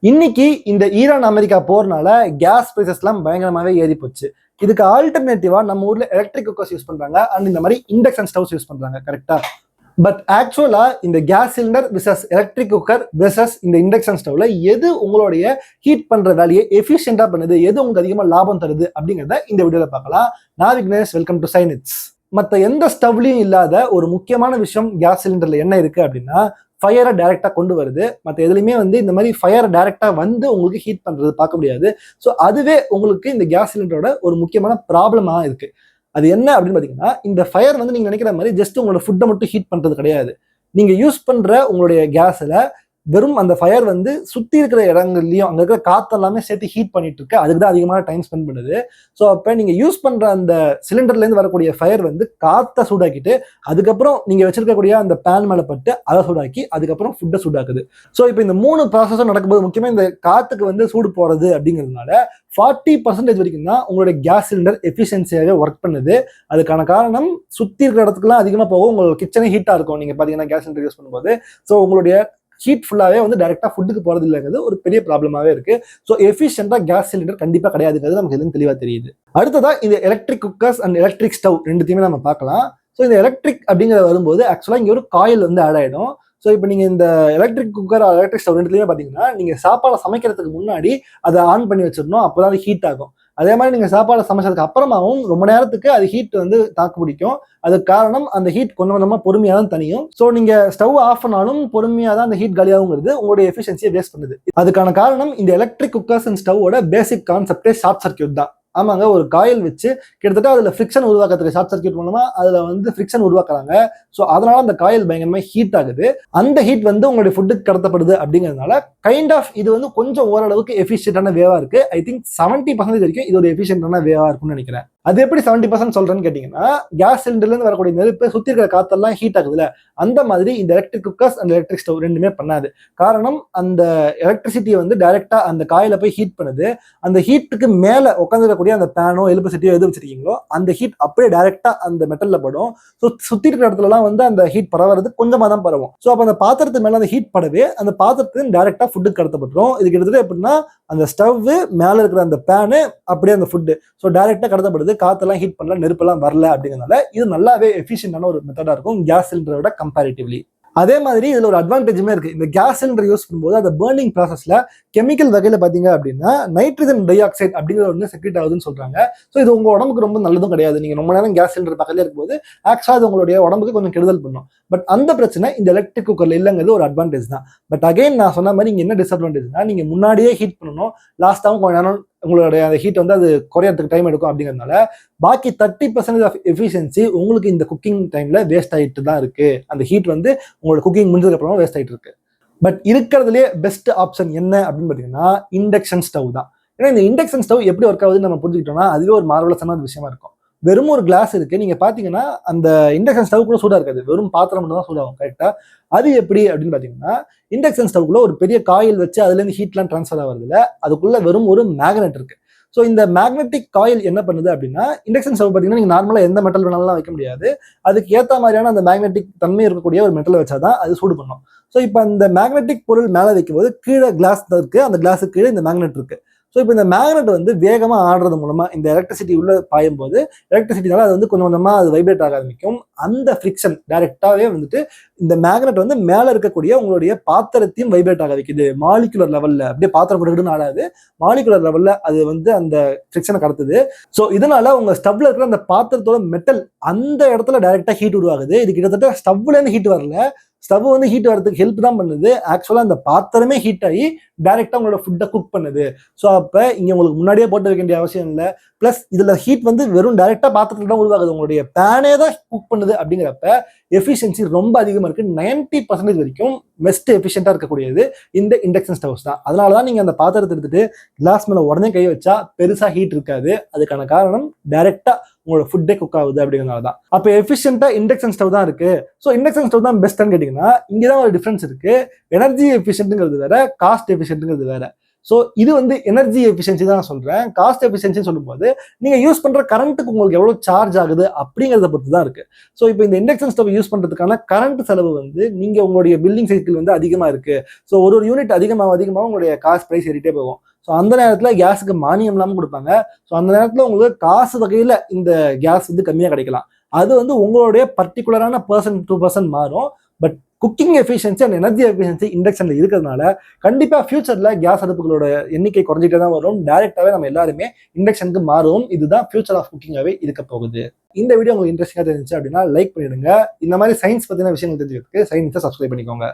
இன்னைக்கு இந்த Iran America போறனால கேஸ் பிரைசஸ்லாம் பயங்கரமாவே ஏறி போச்சு. இதுக்கு ஆல்டர்னேட்டிவா நம்ம ஊர்ல எலக்ட்ரிக் குக்கர்ஸ் யூஸ் பண்றாங்க அண்ட் இந்த மாதிரி இண்டக்ஷன் ஸ்டவ்ஸ் யூஸ் பண்றாங்க, கரெக்டா? பட் ஆக்சுவலா இந்த gas cylinder versus electric cooker versus இந்த இண்டக்ஷன் ஸ்டவ்ல எது உங்களுடைய ஹீட் பண்ற வேலையை எஃபிஷியன்டா பண்ணுது, எது உங்களுக்கு அதிகமா லாபம் தருது அப்படிங்கிறத இந்த வீடியோல பார்க்கலாம். நான் விக்னேஷ், வெல்கம் டு Nits. மற்ற எந்த ஸ்டவ்லையும் இல்லாத ஒரு முக்கியமான விஷயம் கேஸ் சிலிண்டர்ல என்ன இருக்கு அப்படின்னா, ஃபயரை டைரக்டா கொண்டு வருது. மற்ற எதுலையுமே இந்த மாதிரி ஃபயரை டைரக்டா உங்களுக்கு ஹீட் பண்றது பார்க்க முடியாது. ஸோ அதுவே உங்களுக்கு இந்த கேஸ் சிலிண்டரோட ஒரு முக்கியமான ப்ராப்ளமா இருக்கு. அது என்ன அப்படின்னு பாத்தீங்கன்னா, இந்த ஃபயர் நீங்க நினைக்கிற மாதிரி ஜஸ்ட் உங்களோட ஃபுட்டை மட்டும் ஹீட் பண்றது கிடையாது. நீங்க யூஸ் பண்ற உங்களுடைய கேஸ்ல வெறும் அந்த ஃபயர் சுத்தி இருக்கிற இடங்கள்லயும் அங்க இருக்கிற காத்தெல்லாமே சேர்த்து ஹீட் பண்ணிட்டு இருக்கு. அதுக்கு தான் அதிகமான டைம் ஸ்பெண்ட் பண்ணுது. ஸோ அப்ப நீங்க யூஸ் பண்ற அந்த சிலிண்டர்ல இருந்து வரக்கூடிய ஃபயர் காத்தை சூடாக்கிட்டு அதுக்கப்புறம் நீங்க வச்சிருக்கக்கூடிய அந்த பேன் மேல பட்டு அதை சூடாக்கி அதுக்கப்புறம் ஃபுட்டை சூடாக்குது. ஸோ இப்போ இந்த 3 ப்ராசஸும் நடக்கும்போது முக்கியமா இந்த காத்துக்கு சூடு போறது அப்படிங்கிறதுனால 40% வரைக்கும் தான் உங்களுடைய கேஸ் சிலிண்டர் எஃபிஷியன்சியாகவே ஒர்க் பண்ணுது. அதுக்கான காரணம் சுத்தி இருக்கிற இடத்துக்குலாம் அதிகமா போகும். உங்களோட கிச்சனே ஹீட்டா இருக்கும் நீங்க பாத்தீங்கன்னா கேஸ் சிலிண்டர் யூஸ் பண்ணும்போது. ஸோ உங்களுடைய ஹீட் ஃபுல்லாவே டைரக்டா ஃபுட்டுக்கு போறது இல்லைங்கிறது ஒரு பெரிய ப்ராப்ளமாவே இருக்கு. ஸோ எஃபிஷியன்டா கேஸ் சிலிண்டர் கண்டிப்பா கிடையாதுங்கிறது நமக்கு எதுவும் தெளிவா தெரியுது. அடுத்ததா இந்த electric cookers and electric stove ரெண்டுத்தையுமே நம்ம பார்க்கலாம். ஸோ இந்த எலக்ட்ரிக் அப்படிங்கிறது வரும்போது ஆக்சுவலா இங்க ஒரு காயில் ஆட் ஆயிடும். ஸோ இப்போ நீங்க இந்த எலக்ட்ரிக் குக்கர் எலக்ட்ரிக் ஸ்டவ் ரெண்டுலையுமே பாத்தீங்கன்னா, நீங்க சாப்பாடை சமைக்கிறதுக்கு முன்னாடி அதை ஆன் பண்ணி வச்சிடணும். அப்போதான் அது ஹீட் ஆகும். அதே மாதிரி நீங்க சாப்பாடை சமைச்சதுக்கு அப்புறமாவும் ரொம்ப நேரத்துக்கு அது ஹீட் தாக்கு பிடிக்கும். அதுக்கு காரணம் அந்த ஹீட் கொஞ்சம் கொஞ்சமா பொறுமையா தான் தனியும். ஸோ நீங்க ஸ்டவ் ஆஃப் பண்ணாலும் பொறுமையா தான் அந்த ஹீட் காலியாகுங்கிறது உங்களுடைய எஃபிஷியன்சியை வேஸ்ட் பண்ணுது. அதுக்கான காரணம் இந்த எலக்ட்ரிக் குக்கர்ஸ் அண்ட் ஸ்டவோட பேசிக் கான்செப்டே ஷார்ட் சர்க்யூட் தான். ஆமாங்க, ஒரு காயில் வச்சு கிட்டத்தட்ட அதுல ஃபிரிக்ஷன் உருவாக்குறதுக்கு ஷார்ட் சர்க்யூட் மூலமா அதுல ஃபிரிக்ஷன் உருவாக்குறாங்க. ஸோ அதனால அந்த காயில் பயங்கரமா ஹீட் ஆகுது. அந்த ஹீட் உங்களுடைய ஃபுட்டுக்கு கடத்தப்படுது அப்படிங்கிறதுனால கைண்ட் ஆஃப் இது கொஞ்சம் ஓரளவுக்கு எஃபிஷியன்டான வேவா இருக்கு. ஐ திங்க் 70% வரைக்கும் இது ஒரு எஃபிஷியன்டான வேவா இருக்கும்னு நினைக்கிறேன். அது எப்படி 70% சொல்றேன்னு கேட்டீங்கன்னா, கேஸ் சிலிண்டர்ல இருந்து வரக்கூடிய நெருப்பு சுத்தி இருக்கிற காத்தெல்லாம் ஹீட் ஆகுதுல, அந்த மாதிரி இந்த electric cookers and electric stove ரெண்டுமே பண்ணாது. காரணம் அந்த எலக்ட்ரிசிட்டியை டைரக்டா அந்த காயில போய் ஹீட் பண்ணுது. அந்த ஹீட்டுக்கு மேல உட்காந்துருக்கக்கூடிய அந்த பேனோ எலக்ட்ரிசிட்டியோ எது வச்சிருக்கீங்களோ அந்த ஹீட் அப்படியே டைரக்டா அந்த மெட்டல்ல படும். ஸோ சுத்தி இருக்கிற இடத்துல எல்லாம் அந்த ஹீட் பரவது கொஞ்சமா தான் பரவும். ஸோ அப்ப அந்த பாத்திரத்து மேல அந்த ஹீட் படவே அந்த பாத்திரத்துக்கு டைரக்டா ஃபுட்டுக்கு கடத்தப்பட்டுரும். இது கிட்டத்தட்ட எப்படின்னா, அந்த ஸ்டவ் மேல இருக்கிற அந்த பேனு அப்படியே அந்த ஃபுட்டு ஸோ டைரக்டா கடத்தப்படுது. காத்தெல்லாம் ஹீட் பண்ணல, நெருப்பெல்லாம் வரல அப்படிங்கிறதுனால இது நல்லாவே எஃபிஷியன்டான ஒரு மெத்தடா இருக்கும் கேஸ் சிலிண்டரோட கம்பேரிட்டிவ்லி. அதே மாதிரி இதுல ஒரு அட்வான்டேஜுமே இருக்கு. இந்த கேஸ் சிலிண்டர் யூஸ் பண்ணும்போது அந்த பர்னிங் ப்ராசஸ்ல கெமிக்கல் வகையில பாத்தீங்க அப்படின்னா நைட்ரஜன் டை ஆக்சைடு அப்படிங்கிற செக்ரேட் ஆகுதுன்னு சொல்றாங்க. ஸோ இது உங்க உடம்புக்கு ரொம்ப நல்லதும் கிடையாது. நீங்க ரொம்ப நேரம் கேஸ் சிலிண்டர் பக்கத்துல இருக்கும்போது ஆக்சுவலா அது உங்களுடைய உடம்புக்கு கொஞ்சம் கெடுதல் பண்ணும். பட் அந்த பிரச்சனை இந்த எலக்ட்ரிக் குக்கர்ல இல்லைங்கிறது ஒரு அட்வான்டேஜ் தான். பட் அகைன் நான் சொன்ன மாதிரி இங்க என்ன டிஸ்அட்வான்டேஜ்னா, நீங்க முன்னாடியே ஹீட் பண்ணணும், லாஸ்டாவும் கொஞ்ச நேரம் உங்களுடைய அந்த ஹீட் அது குறையறதுக்கு டைம் எடுக்கும். அப்படிங்கிறதுனால பாக்கி 30% ஆஃப் எஃபிஷியன்சி உங்களுக்கு இந்த குக்கிங் டைம்ல வேஸ்ட் ஆயிட்டு தான் இருக்கு. அந்த ஹீட் உங்களோட குக்கிங் முடிஞ்சதுக்கு அப்புறமா வேஸ்ட் ஆயிட்டு இருக்கு. பட் இருக்கிறதுலே பெஸ்ட் ஆப்ஷன் என்ன அப்படின்னு பாத்தீங்கன்னா, இண்டக்ஷன் ஸ்டவ் தான். ஏன்னா இந்த இண்டக்ஷன் ஸ்டவ் எப்படி ஒர்க் ஆகுதுன்னு நம்ம புரிஞ்சுக்கிட்டோம்னா அதுவே ஒரு மார்வலஸான ஒரு விஷயமா இருக்கும். வெறும் ஒரு கிளாஸ் இருக்கு, நீங்க பாத்தீங்கன்னா அந்த இண்டக்ஷன் ஸ்டவ் கூட சூடா இருக்காது, வெறும் பாத்திரம் மட்டும் தான் சூடாகும். கரெக்டா? அது எப்படி அப்படின்னு பாத்தீங்கன்னா, இண்டக்ஷன் ஸ்டவ்க்குள்ள ஒரு பெரிய காயில் வச்சு அதுல இருந்து ஹீட்லாம் டிரான்ஸ்ஃபர் ஆகுறது இல்ல, அதுக்குள்ள வெறும் ஒரு மேக்னெட் இருக்கு. ஸோ இந்த மேக்னெட்டிக் காயில் என்ன பண்ணுது அப்படின்னா, இண்டக்ஷன் ஸ்டவ் பார்த்தீங்கன்னா நீங்க நார்மலா எந்த மெட்டல் வேணாலும் வைக்க முடியாது. அதுக்கு ஏற்ற மாதிரியான அந்த மேக்னெட்டிக் தன்மை இருக்கக்கூடிய ஒரு மெட்டல் வச்சாதான் அது சூடு பண்ணும். ஸோ இப்போ அந்த மேக்னெட்டிக் பொருள் மேலே வைக்கும்போது கீழே கிளாஸ் இருக்கு, அந்த கிளாஸுக்கு கீழே இந்த மேக்னெட் இருக்கு. ஸோ இப்போ இந்த மேக்னெட் வேகமா ஆடுறது மூலமா இந்த எலக்ட்ரிசிட்டி உள்ள பாயும் போது எலக்ட்ரிசிட்டினால அது கொஞ்சம் கொஞ்சமா அது வைப்ரேட் ஆக ஆரம்பிக்கும். அந்த ஃபிரிக்ஷன் டைரக்டாவே இந்த மேக்னெட் மேல இருக்கக்கூடிய உங்களுடைய பாத்திரத்தையும் வைப்ரேட் ஆக வைக்குது. மாலிகுலர் லெவல்ல அப்படியே பாத்திரம் போட்டுக்கிட்டு ஆடாது, மாலிகுலர் லெவல்ல அது அந்த ஃபிரிக்ஷனை கடத்துது. ஸோ இதனால உங்க ஸ்டவ்ல இருக்கிற அந்த பாத்திரத்தோட மெட்டல் அந்த இடத்துல டைரக்டா ஹீட் உருவாகுது. இது கிட்டத்தட்ட ஸ்டவ்ல இருந்து ஹீட் வரல, ஸ்டவ் ஹீட் வரதுக்கு ஹெல்ப் தான் பண்ணுது. ஆக்சுவலா அந்த பாத்திரமே ஹீட் ஆகி டைரக்டா உங்களோட ஃபுட்டை குக் பண்ணுது. ஸோ அப்ப இங்க உங்களுக்கு முன்னாடியே போட்டு வைக்க வேண்டிய அவசியம் இல்லை. பிளஸ் இதுல ஹீட் வெறும் டைரக்டா பாத்திரத்துல தான் உருவாகுது, உங்களுடைய பேனே தான் குக் பண்ணுது. அப்படிங்கிறப்ப எஃபிஷியன்சி ரொம்ப அதிகமா இருக்கு. 90% வரைக்கும் பெஸ்ட் எஃபிஷியன்டா இருக்கக்கூடியது இந்த இண்டக்ஷன் ஸ்டவ்ஸ் தான். அதனாலதான் நீங்க அந்த பாத்திரத்தை எடுத்துட்டு கிளாஸ் மேல உடனே கை வச்சா பெருசா ஹீட் இருக்காது. அதுக்கான காரணம் டைரக்டா உங்களோட ஃபுட்டே குக் ஆகுது அப்படிங்கிறதுனால தான். அப்ப எஃபிஷியன்டா இண்டக்ஷன் ஸ்டவ் தான் இருக்கு. ஸோ இண்டக்ஷன் ஸ்டவ் தான் பெஸ்ட்னு கேட்டீங்கன்னா, இங்கதான் ஒரு டிஃபரன்ஸ் இருக்கு. எனர்ஜி எஃபிஷியன்ட்ங்கிறது வேற, காஸ்ட் எஃபிஷியன்ட்ங்கிறது வேற. ஸோ இது வந்து எனர்ஜி எஃபிஷியன்சி தான் நான் சொல்றேன். காஸ்ட் எஃபிஷியன்சின்னு சொல்லும்போது நீங்க யூஸ் பண்ற கரண்ட்டுக்கு உங்களுக்கு எவ்வளவு சார்ஜ் ஆகுது அப்படிங்கிறத பொறுத்து தான் இருக்கு. ஸோ இப்போ இந்த இண்டக்ஷன் ஸ்டவ் யூஸ் பண்றதுக்கான கரண்ட் செலவு வந்து நீங்க உங்களுடைய பில்டிங் சைக்கிள் வந்து அதிகமா இருக்கு. ஸோ ஒரு யூனிட் அதிகமாக உங்களுடைய காஸ்ட் பிரைஸ் ஏறிட்டே போகும். ஸோ அந்த நேரத்தில் கேஸுக்கு மானியம் இல்லாமல் கொடுப்பாங்க. ஸோ அந்த நேரத்தில் உங்களுக்கு காசு வகையில் இந்த கேஸ் வந்து கம்மியாக கிடைக்கலாம். அது வந்து உங்களுடைய பர்டிகுலரான பர்சன் டு பர்சன் மாறும். But cooking efficiency and energy efficiency இண்டக்ஷன்ல இருக்கிறதுனால கண்டிப்பா ஃபியூச்சர்ல கேஸ் அடுப்புகளோட எண்ணிக்கை குறைஞ்சிட்டே தான் வரும். டைரக்டாவே நம்ம எல்லாருமே இண்டக்ஷனுக்கு மாறும். இதுதான் ஃபியூச்சர் ஆஃப் குக்கிங்காவே இருக்க போகுது. இந்த வீடியோ உங்களுக்கு இன்ட்ரெஸ்டிங்கா தெரிஞ்சுச்சு அப்படின்னா லைக் பண்ணிடுங்க. இந்த மாதிரி சயின்ஸ் பத்தின விஷயங்கள் தெரிஞ்சுக்கிறதுக்கு சயின்ஸை சப்ஸ்கிரைப் பண்ணிக்கோங்க.